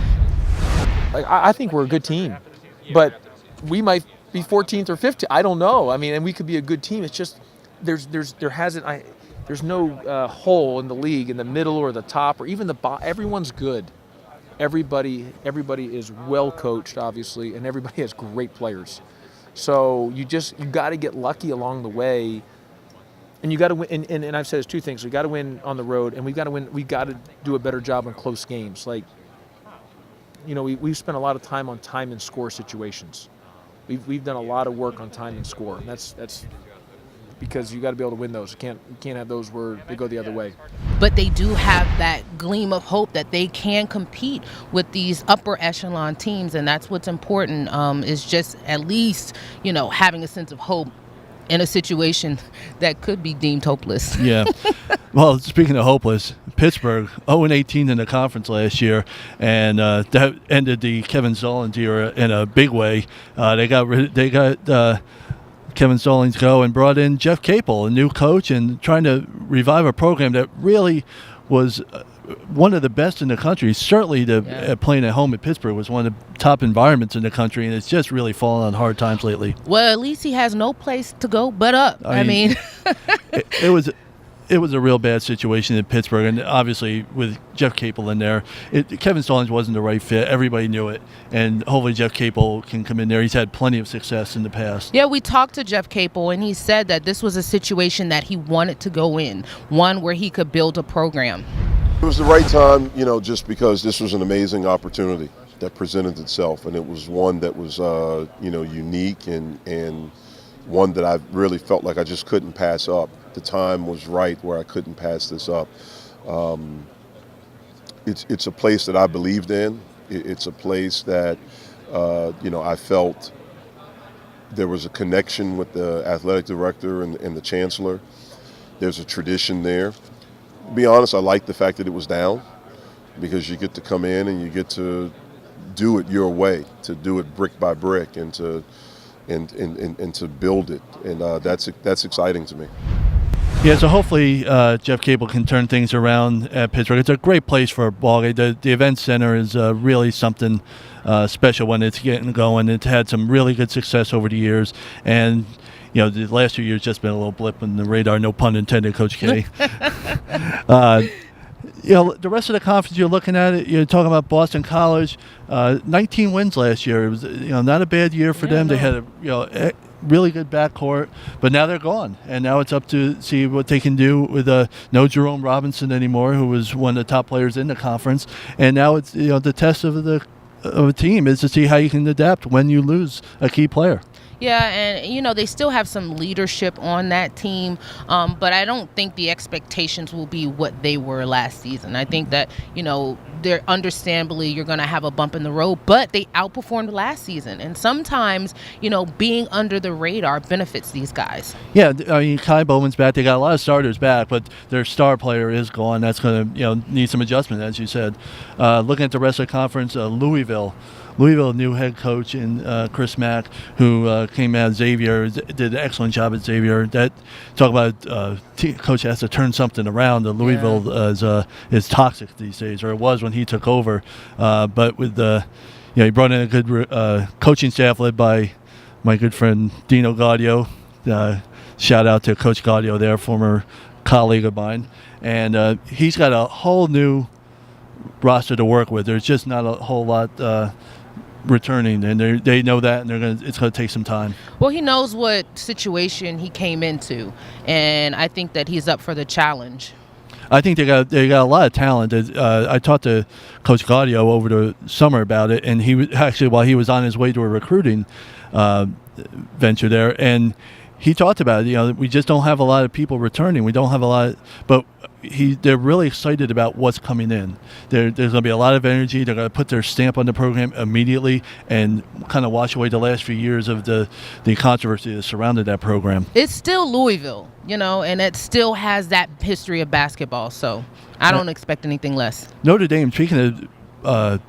I think we're a good team, but we might be 14th or 15th. I don't know. I mean, and we could be a good team. It's just there's no hole in the league in the middle or the top or even the bottom. Everyone's good. Everybody is well coached, obviously, and everybody has great players. So you got to get lucky along the way. And you got to win, and I've said it's two things. We got to win on the road, and we got to win. We got to do a better job on close games. Like, we've spent a lot of time on time and score situations. We've done a lot of work on time and score, and that's because you got to be able to win those. You can't have those where they go the other way. But they do have that gleam of hope that they can compete with these upper echelon teams, and that's what's important. Is just at least having a sense of hope in a situation that could be deemed hopeless. Yeah. Well, speaking of hopeless, Pittsburgh 0-18 in the conference last year, and that ended the Kevin Zollins era in a big way. They got Kevin Zollins go and brought in Jeff Capel, a new coach, and trying to revive a program that really was one of the best in the country. Certainly playing at home at Pittsburgh was one of the top environments in the country, and it's just really fallen on hard times lately. Well, at least he has no place to go but up. I mean it was a real bad situation in Pittsburgh, and obviously with Jeff Capel in there, Kevin Stallings wasn't the right fit. Everybody knew it, and hopefully Jeff Capel can come in there. He's had plenty of success in the past. Yeah, we talked to Jeff Capel, and he said that this was a situation that he wanted to go in, one where he could build a program. It was the right time, just because this was an amazing opportunity that presented itself, and it was one that was, unique and one that I really felt like I just couldn't pass up. The time was right where I couldn't pass this up. It's a place that I believed in. It's a place that, I felt there was a connection with the athletic director and the chancellor. There's a tradition there. To be honest, I like the fact that it was down, because you get to come in and you get to do it your way, to do it brick by brick, and to build it, and that's exciting to me. Yeah, so hopefully Jeff Capel can turn things around at Pittsburgh. It's a great place for a ball game. The event center is really something special when it's getting going. It's had some really good success over the years, and the last 2 years just been a little blip on the radar. No pun intended, Coach K. The rest of the conference, you're looking at it, you're talking about Boston College, 19 wins last year. It was not a bad year for them. They had a really good backcourt, but now they're gone, and now it's up to see what they can do with no Jerome Robinson anymore, who was one of the top players in the conference, and now it's the test of a team is to see how you can adapt when you lose a key player. Yeah, and they still have some leadership on that team, but I don't think the expectations will be what they were last season. I think that they're understandably you're going to have a bump in the road, but they outperformed last season, and sometimes being under the radar benefits these guys. Yeah, I mean Kai Bowman's back. They got a lot of starters back, but their star player is gone. That's going to need some adjustment, as you said. Looking at the rest of the conference, Louisville, new head coach in Chris Mack, who came out of Xavier, did an excellent job at Xavier. That talk about coach has to turn something around. Louisville is toxic these days, or it was when he took over. But with he brought in a good coaching staff led by my good friend Dino Gaudio. Shout out to Coach Gaudio there, former colleague of mine, and he's got a whole new roster to work with. There's just not a whole lot returning, and they know that, and it's going to take some time. Well, he knows what situation he came into, and I think that he's up for the challenge. I think they got a lot of talent. I talked to Coach Gaudio over the summer about it, and he was actually while he was on his way to a recruiting venture there, and he talked about it. We just don't have a lot of people returning. We don't have a lot, but they're really excited about what's coming in. There's going to be a lot of energy. They're going to put their stamp on the program immediately and kind of wash away the last few years of the controversy that surrounded that program. It's still Louisville, and it still has that history of basketball. So I don't expect anything less. Notre Dame, speaking of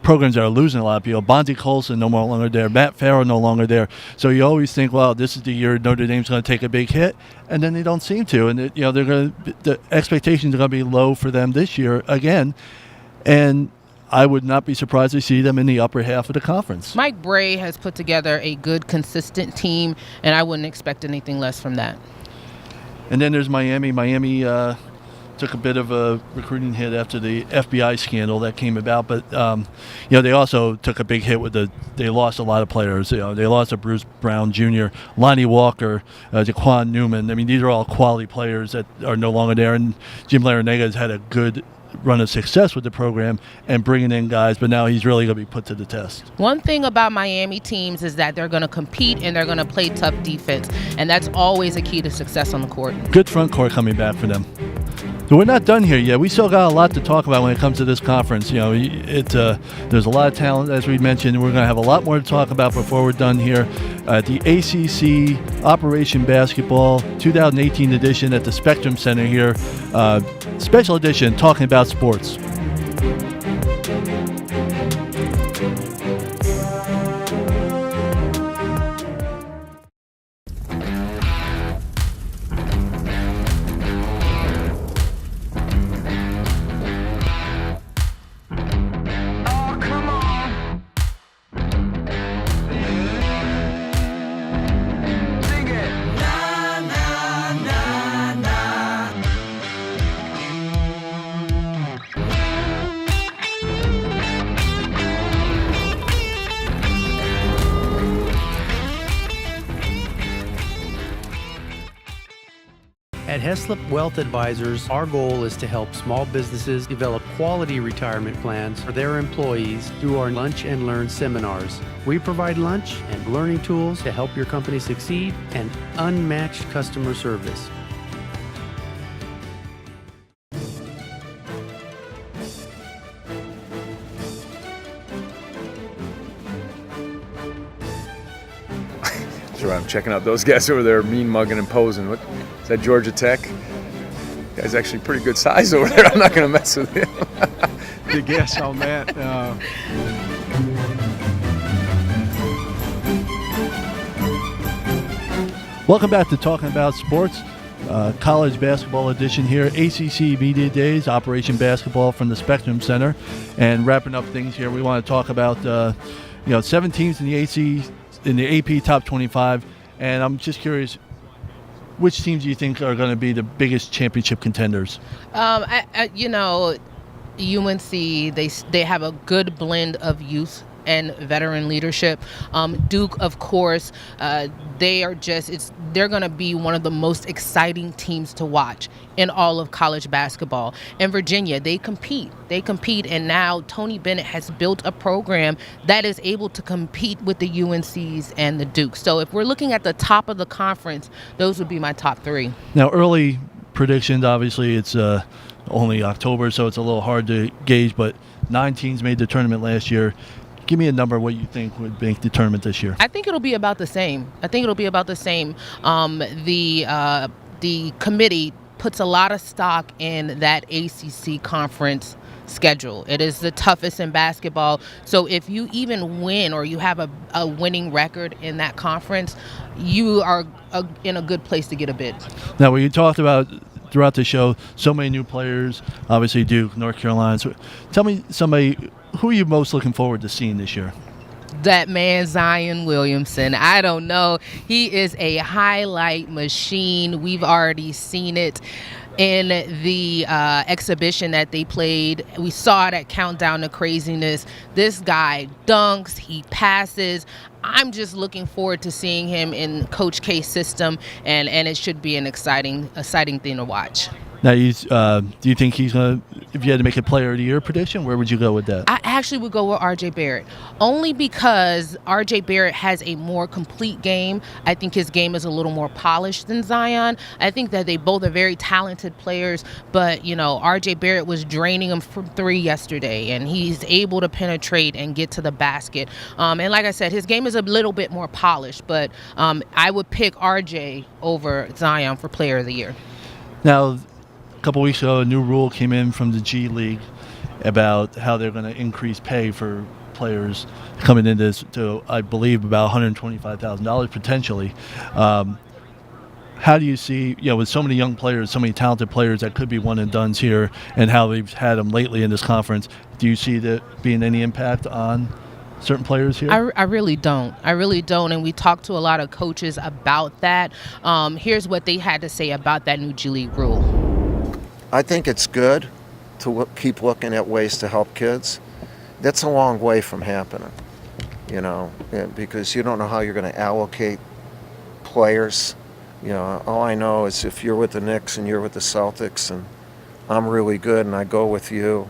programs that are losing a lot of people, Bonzi Colson no longer there, Matt Farrell no longer there. So you always think, well, this is the year Notre Dame's going to take a big hit, and then they don't seem to. And the expectations are going to be low for them this year again. And I would not be surprised to see them in the upper half of the conference. Mike Bray has put together a good, consistent team, and I wouldn't expect anything less from that. And then there's Miami. Miami took a bit of a recruiting hit after the FBI scandal that came about, but they also took a big hit they lost a lot of players. They lost to Bruce Brown Jr., Lonnie Walker, Jaquan Newman. I mean, these are all quality players that are no longer there, and Jim Larrañaga has had a good run of success with the program and bringing in guys, but now he's really going to be put to the test. One thing about Miami teams is that they're going to compete and they're going to play tough defense, and that's always a key to success on the court. Good front court coming back for them. But we're not done here yet. We still got a lot to talk about when it comes to this conference. There's a lot of talent, as we mentioned. We're going to have a lot more to talk about before we're done here. The ACC Operation Basketball 2018 edition at the Spectrum Center here. Special edition talking about sports. At Heslop Wealth Advisors, our goal is to help small businesses develop quality retirement plans for their employees through our Lunch and Learn seminars. We provide lunch and learning tools to help your company succeed and unmatched customer service. Sure, I'm checking out those guys over there, mean mugging and posing. What is that, Georgia Tech? Guy's actually pretty good size over there. I'm not going to mess with him. Good guess on that. Welcome back to Talking About Sports, college basketball edition here. ACC Media Days, Operation Basketball from the Spectrum Center. And wrapping up things here, we want to talk about 7 teams in the AP Top 25. And I'm just curious, which teams do you think are going to be the biggest championship contenders? UNC, they have a good blend of youth and veteran leadership. Duke, of course, they're going to be one of the most exciting teams to watch in all of college basketball. And Virginia, they compete, and now Tony Bennett has built a program that is able to compete with the UNCs and the Dukes. So if we're looking at the top of the conference, those would be my top three. Now, early predictions, obviously it's only October, so it's a little hard to gauge, but 9 teams made the tournament last year. Give me a number what you think would make the tournament this year. I think it'll be about the same. The committee puts a lot of stock in that ACC conference schedule. It is the toughest in basketball. So if you even win or you have a winning record in that conference, you are in a good place to get a bid. Now, we talked about throughout the show so many new players, obviously Duke, North Carolina. So tell me who are you most looking forward to seeing this year? That man, Zion Williamson. I don't know. He is a highlight machine. We've already seen it in the exhibition that they played. We saw it at Countdown to Craziness. This guy dunks, he passes. I'm just looking forward to seeing him in Coach K's system, and it should be an exciting thing to watch. Now, do you think he's going to, if you had to make a player of the year prediction, where would you go with that? I actually would go with RJ Barrett, only because RJ Barrett has a more complete game. I think his game is a little more polished than Zion. I think that they both are very talented players, but, RJ Barrett was draining him from 3 yesterday, and he's able to penetrate and get to the basket. And like I said, his game is a little bit more polished, but I would pick RJ over Zion for player of the year. Now, a couple weeks ago, a new rule came in from the G League about how they're going to increase pay for players coming into this to, I believe, about $125,000 potentially. How do you see, with so many young players, so many talented players that could be one and dones here, and how we've had them lately in this conference, do you see that being any impact on certain players here? I really don't. And we talked to a lot of coaches about that. Here's what they had to say about that new G League rule. I think it's good to keep looking at ways to help kids. That's a long way from happening, because you don't know how you're going to allocate players. All I know is if you're with the Knicks and you're with the Celtics and I'm really good and I go with you,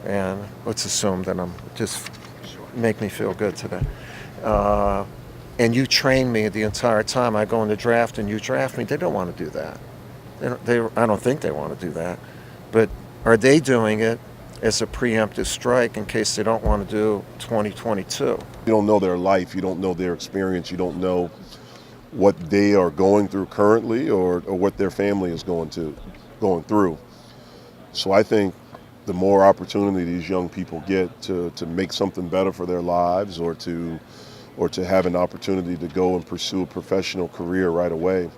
and let's assume that I'm just make me feel good today. And you train me the entire time I go in the draft and you draft me, they don't want to do that. I don't think they want to do that. But are they doing it as a preemptive strike in case they don't want to do 2022? You don't know their life. You don't know their experience. You don't know what they are going through currently or what their family is going through. So I think the more opportunity these young people get to make something better for their lives or to have an opportunity to go and pursue a professional career right away,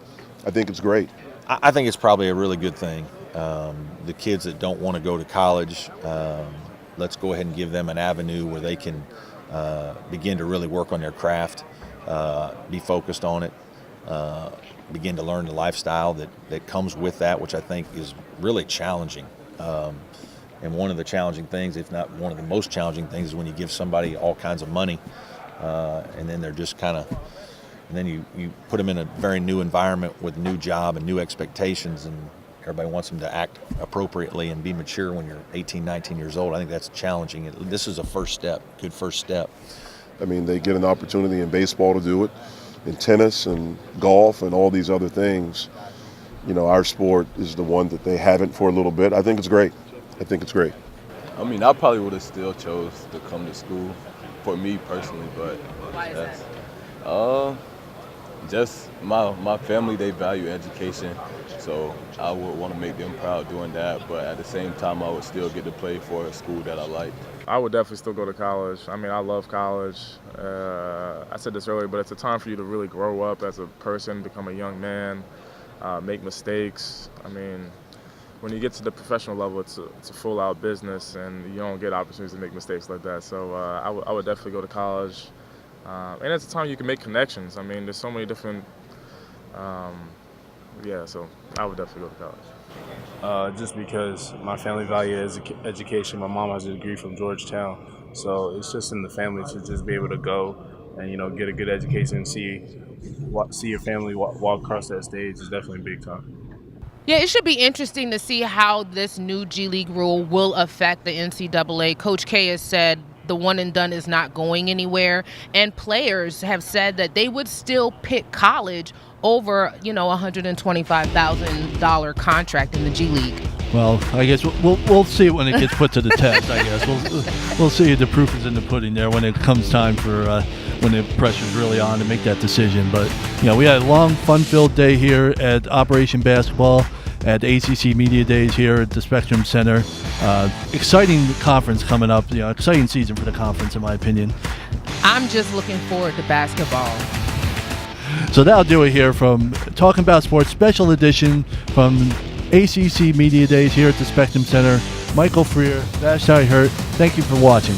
I think it's great. I think it's probably a really good thing. The kids that don't want to go to college, let's go ahead and give them an avenue where they can begin to really work on their craft, be focused on it, begin to learn the lifestyle that comes with that, which I think is really challenging. And one of the challenging things, if not one of the most challenging things, is when you give somebody all kinds of money and then they're just and then you put them in a very new environment with a new job and new expectations, and everybody wants them to act appropriately and be mature when you're 18, 19 years old. I think that's challenging. This is a good first step. I mean, they get an opportunity in baseball to do it, in tennis and golf and all these other things. Our sport is the one that they haven't for a little bit. I think it's great. I mean, I probably would have still chose to come to school for me personally, but why is that? Just my family, they value education, so I would want to make them proud doing that, but at the same time I would still get to play for a school that I like. I would definitely still go to college. I mean, I love college. I said this earlier, but it's a time for you to really grow up as a person, become a young man, make mistakes. I mean, when you get to the professional level, it's a full-out business, and you don't get opportunities to make mistakes like that. So I would definitely go to college. And it's a time you can make connections. I mean, there's so many different, so I would definitely go to college. Just because my family value education. My mom has a degree from Georgetown, So it's just in the family to just be able to go and, you know, get a good education and see your family walk across that stage is definitely big time. Yeah, it should be interesting to see how this new G League rule will affect the NCAA. Coach K has said the one and done is not going anywhere, and players have said that they would still pick college over, you know, $125,000 contract in the G League. Well, I guess we'll see it when it gets put to the test. I guess we'll see the proof is in the pudding there when it comes time for when the pressure's really on to make that decision. But you know, we had a long, fun-filled day here at Operation Basketball at ACC Media Days here at the Spectrum Center. Exciting conference coming up. You know, exciting season for the conference, in my opinion. I'm just looking forward to basketball. So that'll do it here from Talking About Sports Special Edition from ACC Media Days here at the Spectrum Center. Michael Freer, Vashti Hurt, thank you for watching.